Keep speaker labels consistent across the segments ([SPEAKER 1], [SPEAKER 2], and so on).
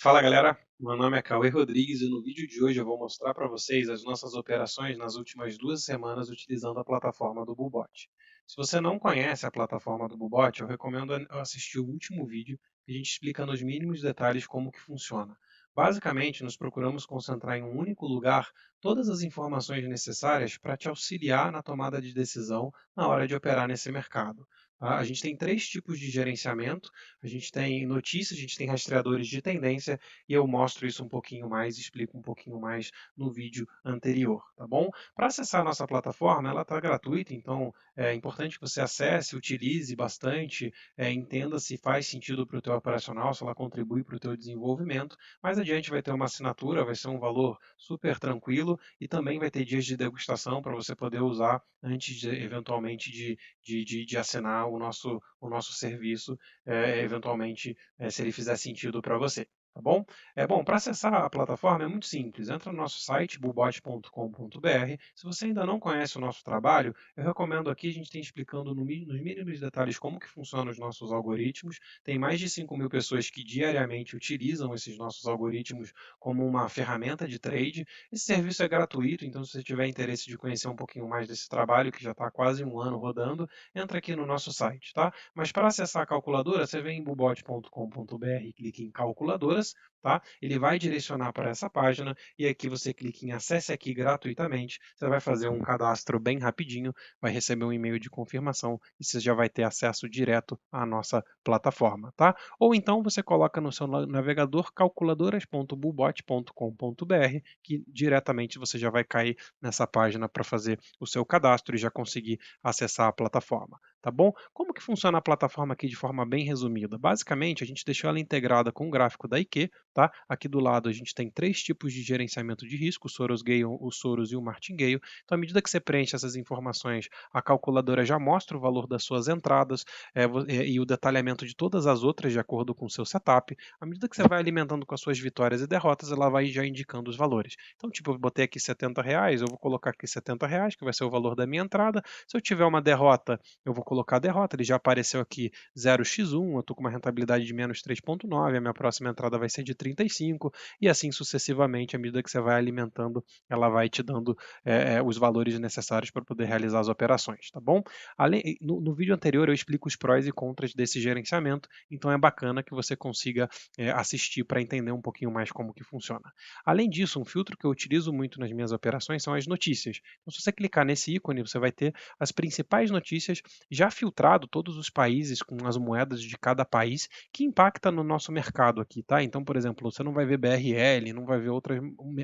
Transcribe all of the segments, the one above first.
[SPEAKER 1] Fala galera, meu nome é Cauê Rodrigues e no vídeo de hoje eu vou mostrar para vocês as nossas operações nas últimas 2 semanas utilizando a plataforma do Bubot. Se você não conhece a plataforma do Bubot, eu recomendo assistir o último vídeo que a gente explica nos mínimos detalhes como que funciona. Basicamente, nós procuramos concentrar em um único lugar todas as informações necessárias para te auxiliar na tomada de decisão na hora de operar nesse mercado. Tá? A gente tem 3 tipos de gerenciamento. A gente tem notícias, a gente tem rastreadores de tendência e eu mostro isso um pouquinho mais, explico um pouquinho mais no vídeo anterior, tá bom? Para acessar a nossa plataforma, ela está gratuita, então é importante que você acesse, utilize bastante, entenda se faz sentido para o teu operacional, se ela contribui para o teu desenvolvimento. Mais adiante vai ter uma assinatura, vai ser um valor super tranquilo e também vai ter dias de degustação para você poder usar antes de, eventualmente de assinar o nosso serviço, eventualmente se ele fizer sentido para você. Tá bom? Bom, para acessar a plataforma é muito simples. Entra no nosso site, bubot.com.br. Se você ainda não conhece o nosso trabalho, eu recomendo aqui, a gente tem explicando nos mínimos detalhes como que funcionam os nossos algoritmos. Tem mais de 5 mil pessoas que diariamente utilizam esses nossos algoritmos como uma ferramenta de trade. Esse serviço é gratuito, então se você tiver interesse de conhecer um pouquinho mais desse trabalho, que já está há quase um ano rodando, entra aqui no nosso site, tá? Mas para acessar a calculadora, você vem em bubot.com.br e clica em calculadoras, tá? Ele vai direcionar para essa página e aqui você clica em acesse aqui gratuitamente. Você vai fazer um cadastro bem rapidinho, vai receber um e-mail de confirmação e você já vai ter acesso direto à nossa plataforma, tá? Ou então você coloca no seu navegador calculadoras.bubot.com.br que diretamente você já vai cair nessa página para fazer o seu cadastro e já conseguir acessar a plataforma. Tá bom? Como que funciona a plataforma aqui de forma bem resumida? Basicamente, a gente deixou ela integrada com o gráfico da IQ, tá? Aqui do lado a gente tem 3 tipos de gerenciamento de risco, o Soros Gale, o Soros e o Martingale. Então, à medida que você preenche essas informações, a calculadora já mostra o valor das suas entradas e o detalhamento de todas as outras de acordo com o seu setup. À medida que você vai alimentando com as suas vitórias e derrotas, ela vai já indicando os valores. Então, tipo, eu botei aqui R$ 70, eu vou colocar aqui R$ 70, que vai ser o valor da minha entrada. Se eu tiver uma derrota, eu vou colocar a derrota, ele já apareceu aqui 0x1, eu estou com uma rentabilidade de menos 3,9, a minha próxima entrada vai ser de 35, e assim sucessivamente, à medida que você vai alimentando, ela vai te dando os valores necessários para poder realizar as operações, tá bom? No vídeo anterior eu explico os prós e contras desse gerenciamento, então é bacana que você consiga assistir para entender um pouquinho mais como que funciona. Além disso, um filtro que eu utilizo muito nas minhas operações são as notícias. Então, se você clicar nesse ícone, você vai ter as principais notícias, já filtrado todos os países com as moedas de cada país que impacta no nosso mercado aqui, tá? Então, por exemplo, você não vai ver BRL, não vai ver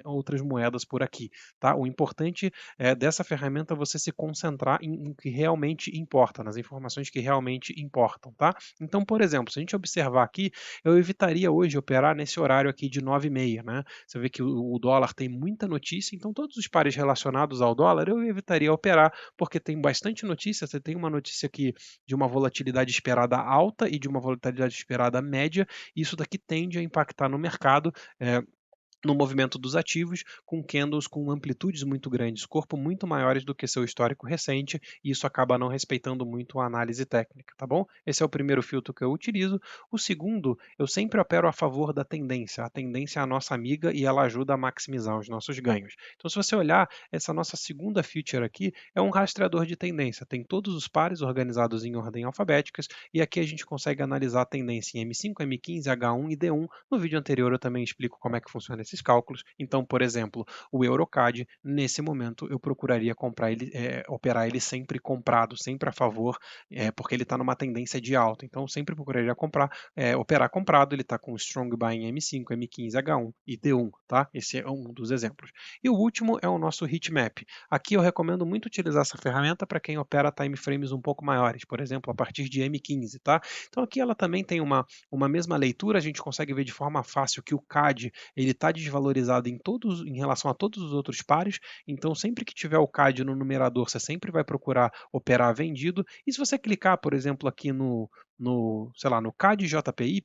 [SPEAKER 1] outras moedas por aqui, tá? O importante dessa ferramenta é você se concentrar em o que realmente importa, nas informações que realmente importam, tá? Então, por exemplo, se a gente observar aqui, eu evitaria hoje operar nesse horário aqui de 9h30, né? Você vê que o dólar tem muita notícia, então todos os pares relacionados ao dólar eu evitaria operar, porque tem bastante notícia. Você tem uma notícia aqui de uma volatilidade esperada alta e de uma volatilidade esperada média, e isso daqui tende a impactar no mercado. No movimento dos ativos, com candles com amplitudes muito grandes, corpo muito maiores do que seu histórico recente, e isso acaba não respeitando muito a análise técnica, tá bom? Esse é o primeiro filtro que eu utilizo. O segundo, eu sempre opero a favor da tendência. A tendência é a nossa amiga e ela ajuda a maximizar os nossos ganhos. Então, se você olhar, essa nossa segunda feature aqui é um rastreador de tendência. Tem todos os pares organizados em ordem alfabéticas, e aqui a gente consegue analisar a tendência em M5, M15, H1 e D1. No vídeo anterior eu também explico como é que funciona esses cálculos. Então, por exemplo, o Eurocad, nesse momento eu procuraria operar ele sempre comprado, sempre a favor, porque ele está numa tendência de alta. Então, eu sempre procuraria operar comprado. Ele está com Strong Buy em M5, M15, H1 e D1, tá? Esse é um dos exemplos. E o último é o nosso Heatmap. Aqui eu recomendo muito utilizar essa ferramenta para quem opera time frames um pouco maiores, por exemplo, a partir de M15, tá? Então aqui ela também tem uma mesma leitura, a gente consegue ver de forma fácil que o CAD ele está desvalorizado em relação a todos os outros pares, então sempre que tiver o CAD no numerador, você sempre vai procurar operar vendido, e se você clicar, por exemplo, aqui sei lá, no CAD-JPY,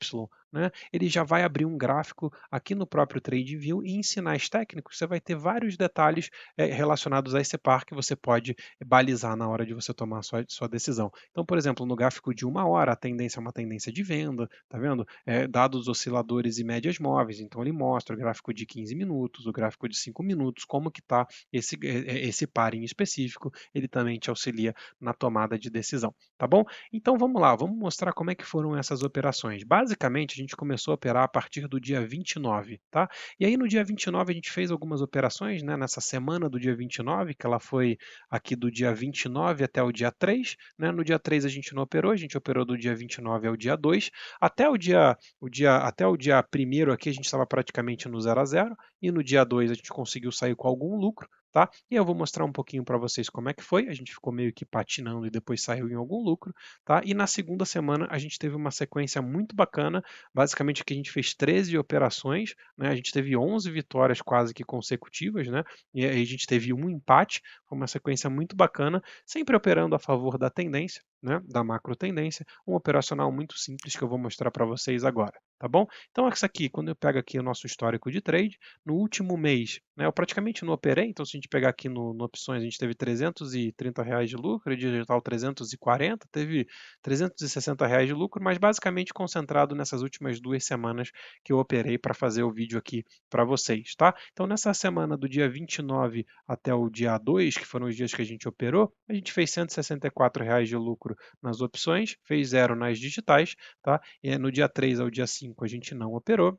[SPEAKER 1] né, ele já vai abrir um gráfico aqui no próprio TradingView e em sinais técnicos você vai ter vários detalhes relacionados a esse par que você pode balizar na hora de você tomar a sua decisão. Então, por exemplo, no gráfico de 1 hora, a tendência é uma tendência de venda, tá vendo? Dados osciladores e médias móveis, então ele mostra o gráfico de 15 minutos, o gráfico de 5 minutos, como que está esse par em específico, ele também te auxilia na tomada de decisão, tá bom? Então vamos lá, vamos mostrar como é que foram essas operações. Basicamente, a gente começou a operar a partir do dia 29, tá? E aí no dia 29 a gente fez algumas operações, né, nessa semana do dia 29, que ela foi aqui do dia 29 até o dia 3, né? No dia 3 a gente não operou, a gente operou do dia 29 ao dia 2, até o dia 1º aqui a gente estava praticamente no 0 a 0 e no dia 2 a gente conseguiu sair com algum lucro, tá? E eu vou mostrar um pouquinho para vocês como é que foi. A gente ficou meio que patinando e depois saiu em algum lucro, tá? E na segunda semana a gente teve uma sequência muito bacana. Basicamente aqui a gente fez 13 operações, né? A gente teve 11 vitórias quase que consecutivas, né? E aí a gente teve um empate. Foi uma sequência muito bacana, sempre operando a favor da tendência, né? Da macro tendência. Um operacional muito simples que eu vou mostrar para vocês agora, tá bom? Então isso aqui, quando eu pego aqui o nosso histórico de trade, no último mês, né, eu praticamente não operei, então se a gente pegar aqui no opções, a gente teve R$ 330 de lucro, e digital 340, teve R$ 360 de lucro, mas basicamente concentrado nessas últimas 2 semanas que eu operei para fazer o vídeo aqui para vocês, tá? Então nessa semana do dia 29 até o dia 2, que foram os dias que a gente operou, a gente fez R$ 164 de lucro nas opções, fez zero nas digitais, tá? E no dia 3 ao dia 5 a gente não operou.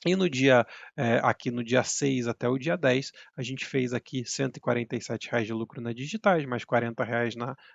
[SPEAKER 1] E aqui no dia 6 até o dia 10, a gente fez aqui R$ 147 de lucro na digitais, mais R$ 40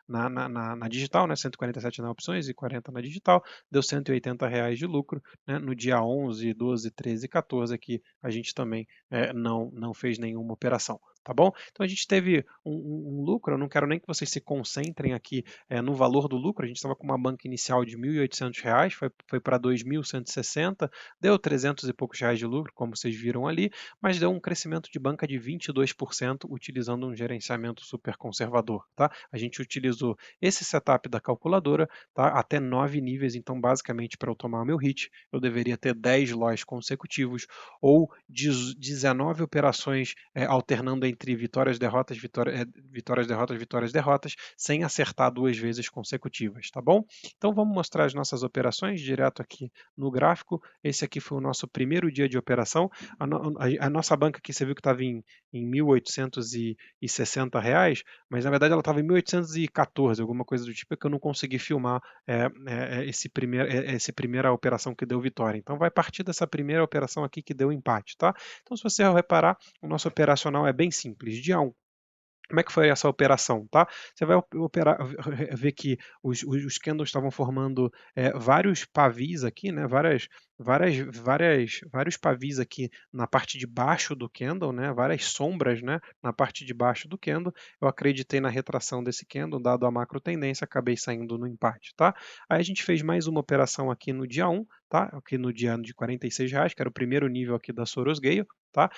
[SPEAKER 1] na digital, né? 147 na opções e 40 na digital, deu R$ 180 de lucro, né? No dia 11, 12, 13 e 14 aqui a gente também não fez nenhuma operação. Tá bom? Então a gente teve um lucro, eu não quero nem que vocês se concentrem aqui no valor do lucro, a gente estava com uma banca inicial de R$ 1.800, foi para 2.160, deu 300 e poucos reais de lucro, como vocês viram ali, mas deu um crescimento de banca de 22% utilizando um gerenciamento super conservador, tá? A gente utilizou esse setup da calculadora, tá? Até 9 níveis, então basicamente para eu tomar o meu hit, eu deveria ter 10 loss consecutivos ou 19 operações alternando entre vitórias, derrotas, vitórias, derrotas, vitórias, derrotas, sem acertar 2 vezes consecutivas, tá bom? Então vamos mostrar as nossas operações direto aqui no gráfico. Esse aqui foi o nosso primeiro dia de operação. A nossa banca aqui, você viu que estava em R$ 1.860, mas na verdade ela estava em 1.814, alguma coisa do tipo, é que eu não consegui filmar essa primeira operação que deu vitória. Então vai partir dessa primeira operação aqui que deu empate, tá? Então se você reparar, o nosso operacional é bem simples. Dia 1, como é que foi essa operação, tá? Você vai ver que os candles estavam formando vários pavis aqui, né? Vários pavis aqui na parte de baixo do candle, né? Várias sombras, né? Na parte de baixo do candle. Eu acreditei na retração desse candle, dado a macro tendência, acabei saindo no empate, tá? Aí a gente fez mais uma operação aqui no dia 1, tá? Aqui no dia de R$ 46, que era o primeiro nível aqui da Soros Gale, tá?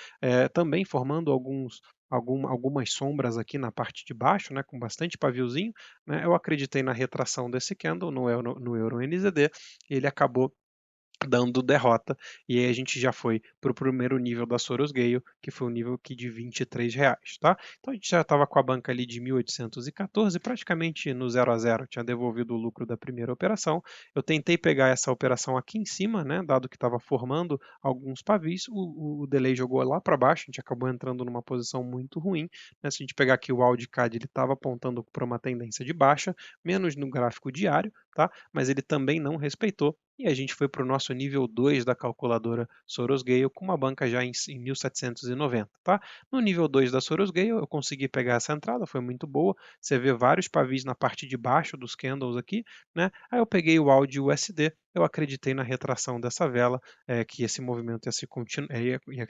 [SPEAKER 1] Também formando algumas sombras aqui na parte de baixo, né, com bastante paviozinho, né, eu acreditei na retração desse candle no Euro NZD, e ele acabou dando derrota, e aí a gente já foi para o primeiro nível da Soros Gale, que foi o nível aqui de R$ 23, tá? Então a gente já estava com a banca ali de 1.814, praticamente no 0 a 0, tinha devolvido o lucro da primeira operação. Eu tentei pegar essa operação aqui em cima, né, dado que estava formando alguns pavis, o delay jogou lá para baixo, a gente acabou entrando numa posição muito ruim, né? Se a gente pegar aqui o Wildcard, ele estava apontando para uma tendência de baixa, menos no gráfico diário, tá? Mas ele também não respeitou, e a gente foi para o nosso nível 2 da calculadora Soros Gale com uma banca já em 1.790, tá? No nível 2 da Soros Gale eu consegui pegar essa entrada, foi muito boa. Você vê vários pavis na parte de baixo dos candles aqui, né? Aí eu peguei o áudio USD, eu acreditei na retração dessa vela, que esse movimento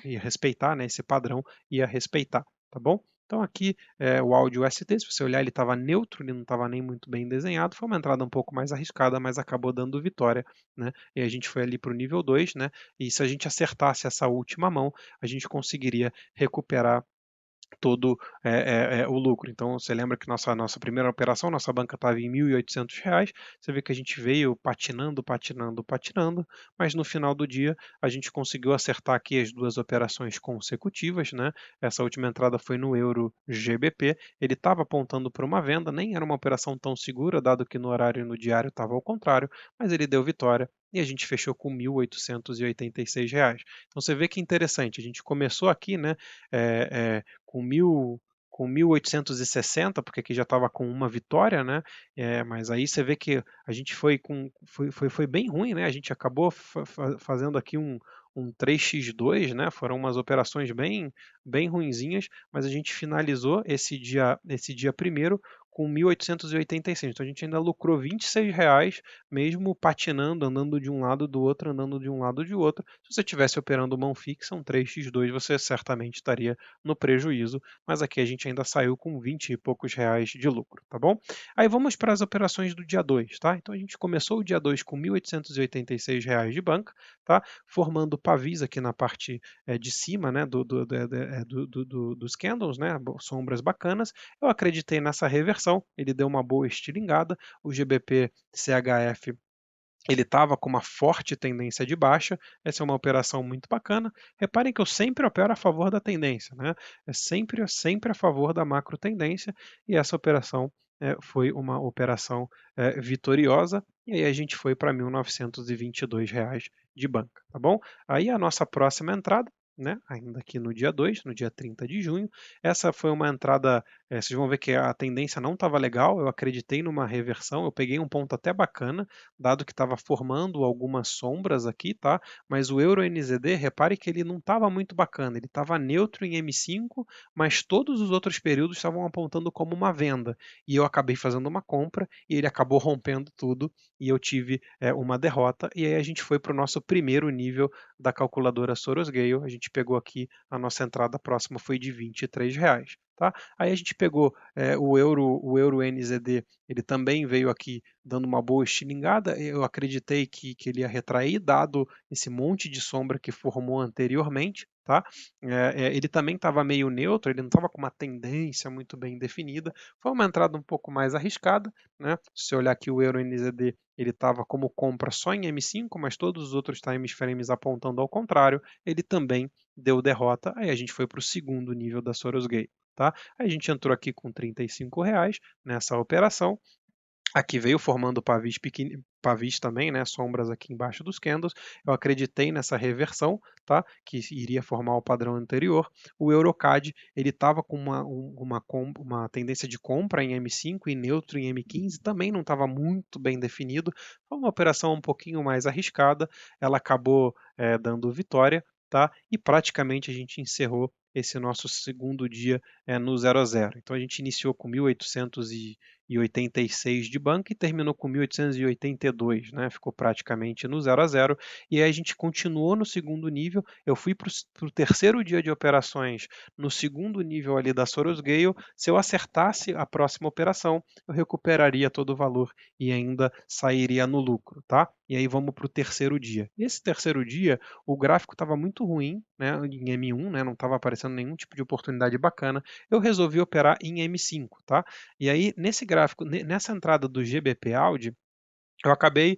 [SPEAKER 1] ia respeitar, né? Esse padrão ia respeitar, tá bom? Então aqui o áudio USD, se você olhar, ele estava neutro, ele não estava nem muito bem desenhado, foi uma entrada um pouco mais arriscada, mas acabou dando vitória, né? E a gente foi ali para o nível 2, né? E se a gente acertasse essa última mão, a gente conseguiria recuperar todo o lucro. Então, você lembra que nossa primeira operação, nossa banca estava em R$ 1.800, você vê que a gente veio patinando, patinando, patinando, mas no final do dia a gente conseguiu acertar aqui as duas operações consecutivas, né? Essa última entrada foi no euro GBP, ele estava apontando para uma venda, nem era uma operação tão segura, dado que no horário e no diário estava ao contrário, mas ele deu vitória e a gente fechou com R$ 1.886. Então você vê que interessante, a gente começou aqui, né? Com 1.860, porque aqui já estava com uma vitória, né? Mas aí você vê que a gente foi bem ruim, né? A gente acabou fazendo aqui um 3x2, né? Foram umas operações bem ruinzinhas, mas a gente finalizou esse dia primeiro com 1.886. Então a gente ainda lucrou R$ 26, mesmo patinando, andando de um lado do outro, andando de um lado de outro. Se você estivesse operando mão fixa, um 3x2, você certamente estaria no prejuízo, mas aqui a gente ainda saiu com 20 e poucos reais de lucro, tá bom? Aí vamos para as operações do dia 2, tá? Então a gente começou o dia 2 com R$ 1.886 de banca, tá? Formando pavis aqui na parte de cima, né, dos candles, né, sombras bacanas. Eu acreditei nessa reversão, ele deu uma boa estilingada, o GBP CHF ele estava com uma forte tendência de baixa, essa é uma operação muito bacana. Reparem que eu sempre opero a favor da tendência, né? É sempre a favor da macro tendência, e essa operação foi uma operação vitoriosa, e aí a gente foi para R$ 1.922 de banca, tá bom? Aí a nossa próxima entrada, né, ainda aqui no dia 2, no dia 30 de junho, essa foi uma entrada, vocês vão ver que a tendência não estava legal, eu acreditei numa reversão, eu peguei um ponto até bacana, dado que estava formando algumas sombras aqui, tá? Mas o Euro NZD, repare que ele não estava muito bacana, ele estava neutro em M5, mas todos os outros períodos estavam apontando como uma venda. E eu acabei fazendo uma compra e ele acabou rompendo tudo e eu tive uma derrota. E aí a gente foi para o nosso primeiro nível da calculadora Soros Gale. A gente pegou aqui, a nossa entrada próxima foi de R$ 23. Tá? Aí a gente pegou o euro NZD, ele também veio aqui dando uma boa estilingada. Eu acreditei que ele ia retrair, dado esse monte de sombra que formou anteriormente. Tá? Ele também estava meio neutro, ele não estava com uma tendência muito bem definida. Foi uma entrada um pouco mais arriscada. Né? Se você olhar aqui o Euro NZD, ele estava como compra só em M5, mas todos os outros time frames apontando ao contrário. Ele também deu derrota. Aí a gente foi para o segundo nível da Soros Gate. Tá? Aí a gente entrou aqui com R$ 35 nessa operação. Aqui veio formando pavis também, né, sombras aqui embaixo dos candles. Eu acreditei nessa reversão, tá, que iria formar o padrão anterior. O Eurocad ele estava com uma tendência de compra em M5 e neutro em M15, também não estava muito bem definido. Foi uma operação um pouquinho mais arriscada. Ela acabou dando vitória, tá, e praticamente a gente encerrou esse nosso segundo dia no 0 a 0. Então a gente iniciou com 1.886 de banca e terminou com 1.882, né? Ficou praticamente no 0 a 0. E aí a gente continuou no segundo nível. Eu fui para o terceiro dia de operações no segundo nível ali da Soros Gale. Se eu acertasse a próxima operação, eu recuperaria todo o valor e ainda sairia no lucro, tá? E aí vamos para o terceiro dia. Esse terceiro dia, o gráfico estava muito ruim, né, em M1, né, não estava aparecendo nenhum tipo de oportunidade bacana. Eu resolvi operar em M5, tá? E aí, nesse gráfico, nessa entrada do GBP Audi, eu acabei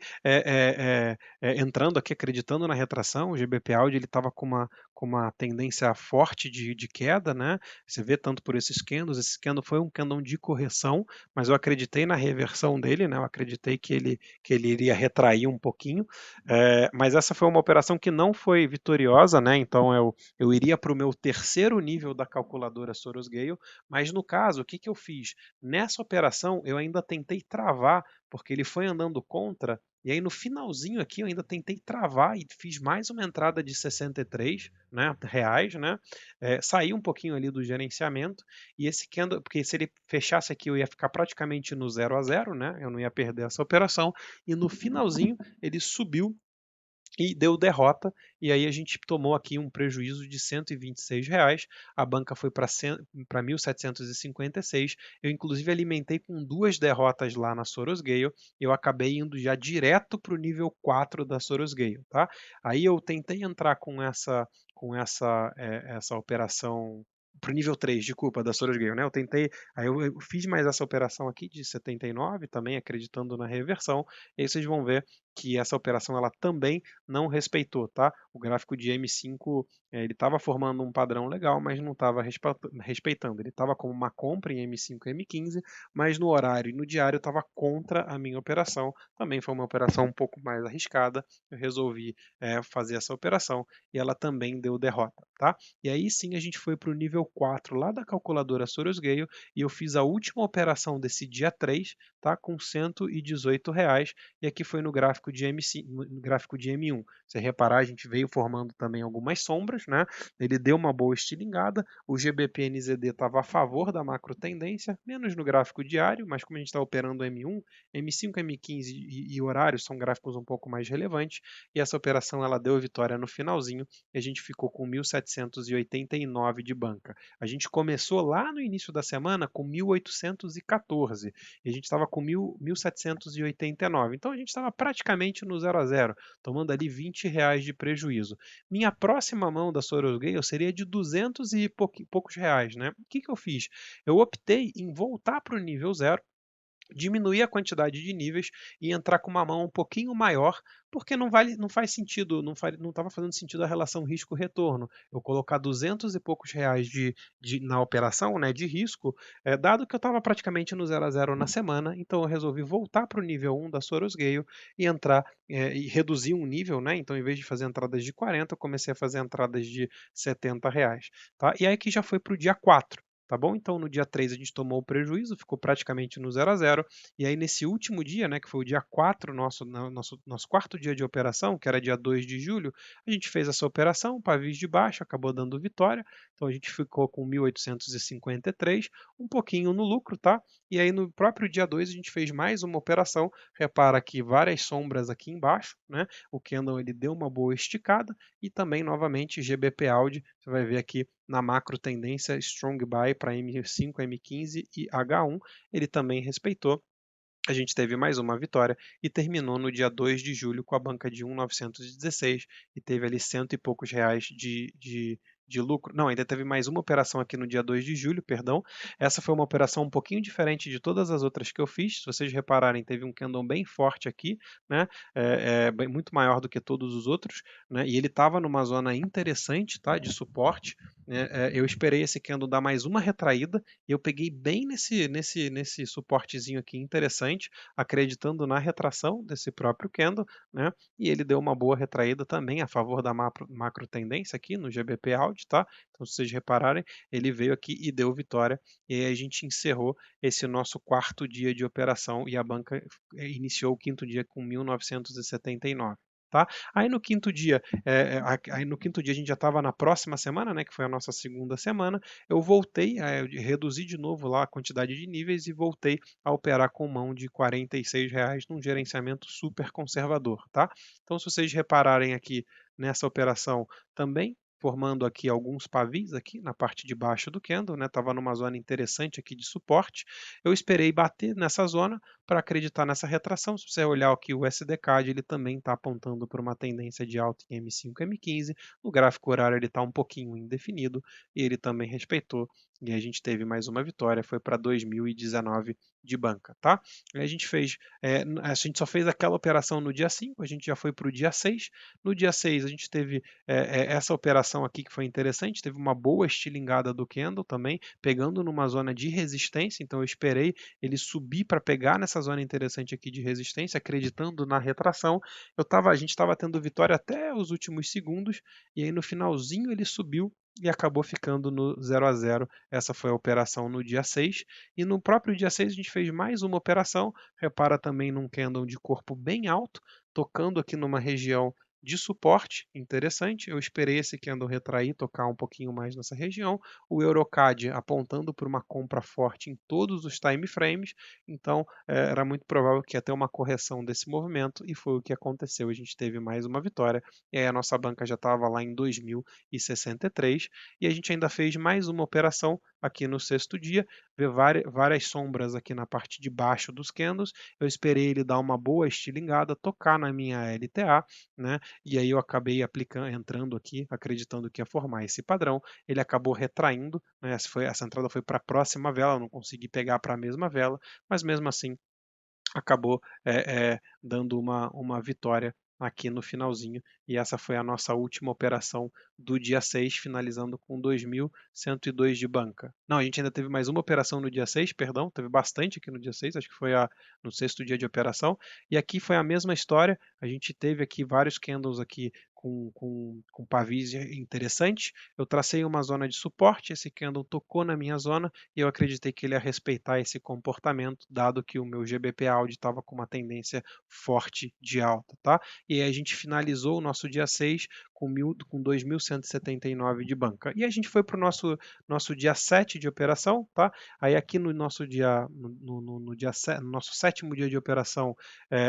[SPEAKER 1] entrando aqui acreditando na retração. O GBP Audi ele estava com uma tendência forte de queda, né? Você vê tanto por esses candles. Esse candle foi um candle de correção, mas eu acreditei na reversão dele, né? Eu acreditei que ele iria retrair um pouquinho. Mas essa foi uma operação que não foi vitoriosa, né? Então eu iria para o meu terceiro nível da calculadora Soros Gale. Mas no caso, o que eu fiz? Nessa operação, eu ainda tentei travar porque ele foi andando contra, e aí no finalzinho aqui eu ainda tentei travar e fiz mais uma entrada de 63, né, reais, né, saí um pouquinho ali do gerenciamento, e esse candle, porque se ele fechasse aqui eu ia ficar praticamente no 0 a 0, né, eu não ia perder essa operação, e no finalzinho ele subiu e deu derrota, e aí a gente tomou aqui um prejuízo de R$ 126, a banca foi para 1.756, eu inclusive alimentei com duas derrotas lá na Soros Gale, eu acabei indo já direto para o nível 4 da Soros Gale, tá? Aí eu tentei entrar com essa operação para o nível 3, desculpa, da Soros Gale, né? Eu tentei, aí eu fiz mais essa operação aqui de 79, também acreditando na reversão, e aí vocês vão ver que essa operação ela também não respeitou, tá? O gráfico de M5 ele estava formando um padrão legal, mas não estava respeitando. Ele estava como uma compra em M5 e M15, mas no horário e no diário estava contra a minha operação. Também foi uma operação um pouco mais arriscada. Eu resolvi fazer essa operação e ela também deu derrota, tá? E aí sim a gente foi para o nível 4 lá da calculadora Soros Gale e eu fiz a última operação desse dia 3, tá? Com R$ 118. E aqui foi no gráfico de M5, no gráfico de M1. Se reparar, a gente veio formando também algumas sombras, né? Ele deu uma boa estilingada, o GBP-NZD estava a favor da macro tendência, menos no gráfico diário, mas como a gente está operando M1, M5, M15 e horário são gráficos um pouco mais relevantes, e essa operação ela deu vitória no finalzinho, e a gente ficou com 1.789 de banca. A gente começou lá no início da semana com 1.814, e a gente estava com 1.789. Então a gente estava praticamente no 0 a 0, tomando ali R$ 20 de prejuízo. Minha próxima mão da Soros Gale seria de 200 e poucos reais, né? O que eu fiz? Eu optei em voltar para o nível 0, diminuir a quantidade de níveis e entrar com uma mão um pouquinho maior, porque não faz sentido, não estava fazendo sentido a relação risco-retorno. Eu colocar 200 e poucos reais na operação, né, de risco, dado que eu estava praticamente no 0 a 0 na semana, então eu resolvi voltar para o nível 1 da Soros Gale e entrar e reduzir um nível, né? Então, em vez de fazer entradas de 40, eu comecei a fazer entradas de R$ 70, tá? E aí que já foi para o dia 4. Tá bom? Então, no dia 3 a gente tomou o prejuízo, ficou praticamente no 0 a 0. E aí, nesse último dia, né, que foi o dia 4, nosso quarto dia de operação, que era dia 2 de julho, a gente fez essa operação, pavis de baixo, acabou dando vitória. Então, a gente ficou com 1.853, um pouquinho no lucro, tá? E aí, no próprio dia 2, a gente fez mais uma operação. Repara aqui várias sombras aqui embaixo, né? O candle ele deu uma boa esticada e também, novamente, GBP Audi, você vai ver aqui na macro tendência Strong Buy para M5, M15 e H1, ele também respeitou. A gente teve mais uma vitória e terminou no dia 2 de julho com a banca de 1.916 e teve ali cento e poucos reais de lucro. Não, ainda teve mais uma operação aqui no dia 2 de julho, perdão. Essa foi uma operação um pouquinho diferente de todas as outras que eu fiz. Se vocês repararem, teve um candle bem forte aqui, né? Muito maior do que todos os outros, né? E ele estava numa zona interessante, tá? De suporte. Né? Eu esperei esse candle dar mais uma retraída e eu peguei bem nesse suportezinho aqui interessante, acreditando na retração desse próprio candle, né? E ele deu uma boa retraída também a favor da macro tendência aqui no GBP Audi, tá? Então, se vocês repararem, ele veio aqui e deu vitória, e aí a gente encerrou esse nosso quarto dia de operação e a banca iniciou o quinto dia com 1.979. Tá? Aí no quinto dia a gente já estava na próxima semana, né, que foi a nossa segunda semana. Eu voltei, eu reduzi de novo lá a quantidade de níveis e voltei a operar com mão de R$ 46 num gerenciamento super conservador, tá? Então, se vocês repararem aqui nessa operação também, formando aqui alguns pavis aqui na parte de baixo do candle, né? Tava numa zona interessante aqui de suporte. Eu esperei bater nessa zona para acreditar nessa retração. Se você olhar aqui o SDCAD, ele também está apontando para uma tendência de alta em M5, M15. No gráfico horário ele está um pouquinho indefinido e ele também respeitou. E a gente teve mais uma vitória, foi para 2019 de banca, tá? A gente a gente só fez aquela operação no dia 5, a gente já foi para o dia 6. No dia 6 a gente teve essa operação aqui que foi interessante, teve uma boa estilingada do candle também, pegando numa zona de resistência, então eu esperei ele subir para pegar nessa zona interessante aqui de resistência, acreditando na retração. A gente estava tendo vitória até os últimos segundos, e aí no finalzinho ele subiu e acabou ficando no 0 a 0. Essa foi a operação no dia 6. E no próprio dia 6 a gente fez mais uma operação. Repara também num candle de corpo bem alto, tocando aqui numa região de suporte interessante. Eu esperei esse candle retrair, tocar um pouquinho mais nessa região. O Eurocad apontando para uma compra forte em todos os time frames. Então era muito provável que ia ter uma correção desse movimento e foi o que aconteceu. A gente teve mais uma vitória e aí a nossa banca já estava lá em 2063 e a gente ainda fez mais uma operação aqui no sexto dia, ver várias sombras aqui na parte de baixo dos candles. Eu esperei ele dar uma boa estilingada, tocar na minha LTA, né? E aí eu acabei aplicando, entrando aqui, acreditando que ia formar esse padrão. Ele acabou retraindo, né? Essa entrada foi para a próxima vela, eu não consegui pegar para a mesma vela, mas mesmo assim acabou dando uma vitória aqui no finalzinho, e essa foi a nossa última operação do dia 6, finalizando com 2.102 de banca. Não, a gente ainda teve mais uma operação no dia 6, perdão, teve bastante aqui no dia 6, acho que foi no sexto dia de operação, e aqui foi a mesma história, a gente teve aqui vários candles aqui com pavis interessantes, eu tracei uma zona de suporte, esse candle tocou na minha zona, e eu acreditei que ele ia respeitar esse comportamento, dado que o meu GBP Audi estava com uma tendência forte de alta, tá? E aí a gente finalizou o nosso dia 6 com 2.179 de banca. E a gente foi para o nosso dia 7 de operação, tá? Aí aqui no nosso dia, no nosso sétimo dia de operação,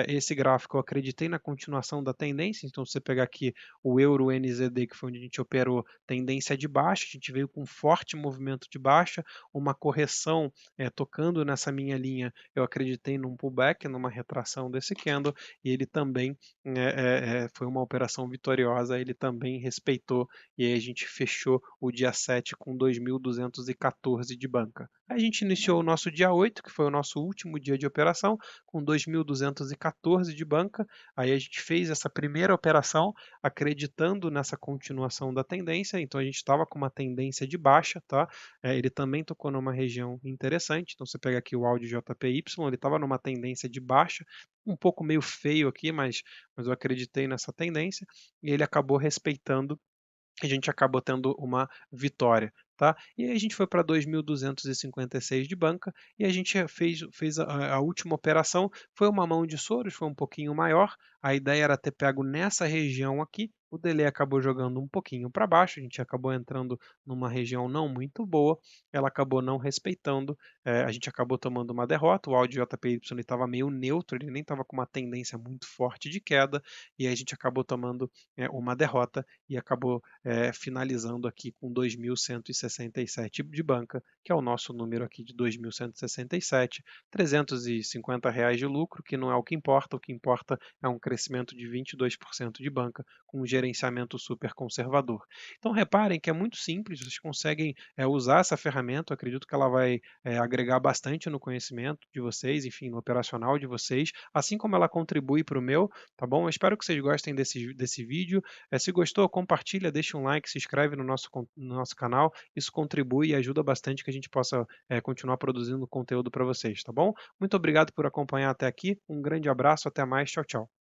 [SPEAKER 1] esse gráfico eu acreditei na continuação da tendência, então se você pegar aqui o Euro NZD, que foi onde a gente operou, tendência de baixa, a gente veio com um forte movimento de baixa, uma correção tocando nessa minha linha, eu acreditei num pullback, numa retração desse candle, e ele também foi uma operação vitoriosa, ele também respeitou, e aí a gente fechou o dia 7 com 2.214 de banca. Aí a gente iniciou o nosso dia 8, que foi o nosso último dia de operação, com 2.214 de banca, aí a gente fez essa primeira operação, acreditando nessa continuação da tendência, então a gente estava com uma tendência de baixa, tá? Ele também tocou numa região interessante, então você pega aqui o áudio JPY, ele estava numa tendência de baixa, um pouco meio feio aqui, mas eu acreditei nessa tendência, e ele acabou respeitando, a gente acabou tendo uma vitória. Tá? E aí a gente foi para 2.256 de banca e a gente fez a última operação, foi uma mão de Soros, foi um pouquinho maior, a ideia era ter pego nessa região aqui, o delay acabou jogando um pouquinho para baixo, a gente acabou entrando numa região não muito boa, ela acabou não respeitando, a gente acabou tomando uma derrota, o áudio JPY estava meio neutro, ele nem estava com uma tendência muito forte de queda, e aí a gente acabou tomando uma derrota e acabou finalizando aqui com 2.167 de banca, que é o nosso número aqui de 2.167, R$ 350 de lucro, que não é o que importa é um crescimento de 22% de banca, com um gerenciamento super conservador. Então reparem que é muito simples, vocês conseguem usar essa ferramenta, eu acredito que ela vai agregar bastante no conhecimento de vocês, enfim, no operacional de vocês, assim como ela contribui para o meu, tá bom? Eu espero que vocês gostem desse vídeo. Se gostou, compartilha, deixa um like, se inscreve no nosso canal. Isso contribui e ajuda bastante que a gente possa continuar produzindo conteúdo para vocês, tá bom? Muito obrigado por acompanhar até aqui. Um grande abraço, até mais. Tchau, tchau.